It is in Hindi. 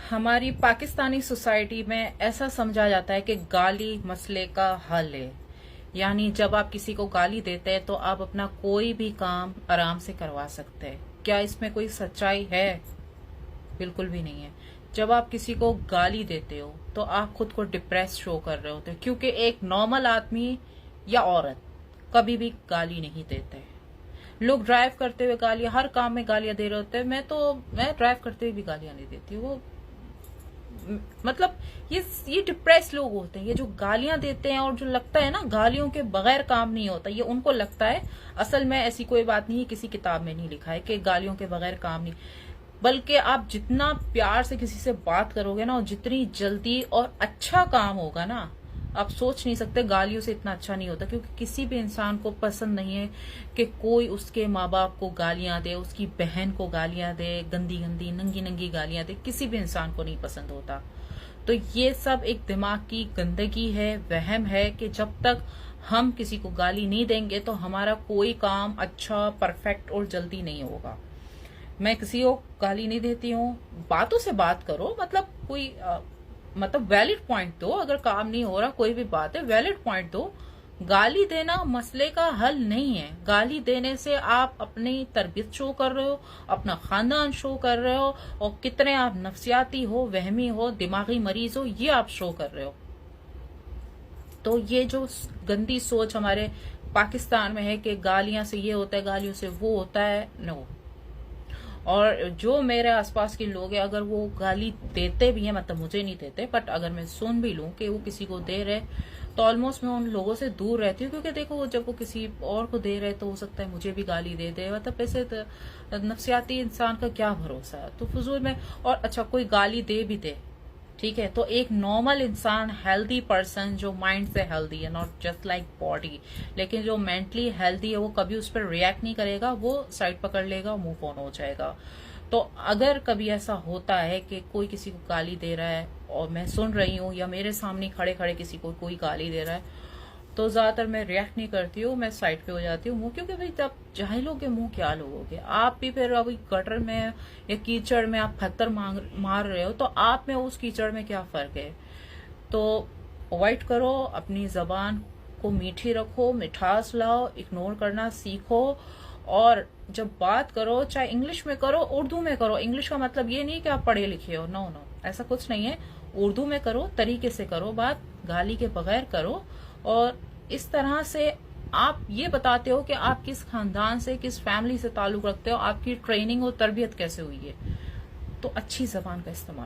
हमारी पाकिस्तानी सोसाइटी में ऐसा समझा जाता है कि गाली मसले का हल है। यानी जब आप किसी को गाली देते हैं तो आप अपना कोई भी काम आराम से करवा सकते हैं। क्या इसमें कोई सच्चाई है? बिल्कुल भी नहीं है। जब आप किसी को गाली देते हो तो आप खुद को डिप्रेस शो कर रहे होते हो, क्योंकि एक नॉर्मल आदमी या औरत कभी भी गाली नहीं देते। लोग ड्राइव करते हुए गालियां, हर काम में गालियां दे रहे होते हैं। मैं ड्राइव करते हुए भी गालियां नहीं देती। वो मतलब ये डिप्रेस लोग होते हैं, ये जो गालियां देते हैं और जो लगता है ना गालियों के बगैर काम नहीं होता, ये उनको लगता है। असल में ऐसी कोई बात नहीं है, किसी किताब में नहीं लिखा है कि गालियों के बगैर काम नहीं। बल्कि आप जितना प्यार से किसी से बात करोगे ना, और जितनी जल्दी और अच्छा काम होगा ना, आप सोच नहीं सकते। गालियों से इतना अच्छा नहीं होता, क्योंकि किसी भी इंसान को पसंद नहीं है कि कोई उसके माँ बाप को गालियां दे, उसकी बहन को गालियां दे, गंदी गंदी नंगी नंगी गालियां दे। किसी भी इंसान को नहीं पसंद होता। तो ये सब एक दिमाग की गंदगी है, वहम है कि जब तक हम किसी को गाली नहीं देंगे तो हमारा कोई काम अच्छा, परफेक्ट और जल्दी नहीं होगा। मैं किसी को गाली नहीं देती हूँ। बातों से बात करो, मतलब कोई मतलब वैलिड पॉइंट दो। अगर काम नहीं हो रहा, कोई भी बात है, वैलिड पॉइंट दो। गाली देना मसले का हल नहीं है। गाली देने से आप अपनी तरबियत शो कर रहे हो, अपना खानदान शो कर रहे हो, और कितने आप नफ्सियाती हो, वहमी हो, दिमागी मरीज हो, ये आप शो कर रहे हो। तो ये जो गंदी सोच हमारे पाकिस्तान में है कि गालियां से ये होता है, गालियों से वो होता है, नो। और जो मेरे आसपास के लोग हैं, अगर वो गाली देते भी हैं, मतलब मुझे नहीं देते, बट अगर मैं सुन भी लूं कि वो किसी को दे रहे, तो ऑलमोस्ट मैं उन लोगों से दूर रहती हूँ। क्योंकि देखो, जब वो किसी और को दे रहे तो हो सकता है मुझे भी गाली दे दे। मतलब ऐसे नफ्सियाती इंसान का क्या भरोसा है, तो फजूल में। और अच्छा, कोई गाली दे भी दे, ठीक है, तो एक नॉर्मल इंसान, हेल्दी पर्सन, जो माइंड से हेल्दी है, नॉट जस्ट लाइक बॉडी, लेकिन जो मेंटली हेल्दी है, वो कभी उस पर रिएक्ट नहीं करेगा। वो साइड पकड़ लेगा, मूव ऑन हो जाएगा। तो अगर कभी ऐसा होता है कि कोई किसी को गाली दे रहा है और मैं सुन रही हूँ, या मेरे सामने खड़े खड़े किसी को कोई गाली दे रहा है, तो ज्यादातर मैं रिएक्ट नहीं करती हूँ, मैं साइड पे हो जाती हूँ। मुंह, क्योंकि भाई जब जाहिलों के मुंह क्या लोगोगे आप भी। फिर अभी गटर में या कीचड़ में आप पत्थर मार रहे हो, तो आप में उस कीचड़ में क्या फर्क है? तो अवॉइड करो, अपनी जबान को मीठी रखो, मिठास लाओ, इग्नोर करना सीखो। और जब बात करो, चाहे इंग्लिश में करो, उर्दू में करो। इंग्लिश का मतलब ये नहीं कि आप पढ़े लिखे हो, नो नो, ऐसा कुछ नहीं है। उर्दू में करो, तरीके से करो बात, गाली के बगैर करो। और इस तरह से आप ये बताते हो कि आप किस खानदान से, किस फैमिली से ताल्लुक रखते हो, आपकी ट्रेनिंग और तरबियत कैसे हुई है। तो अच्छी जबान का इस्तेमाल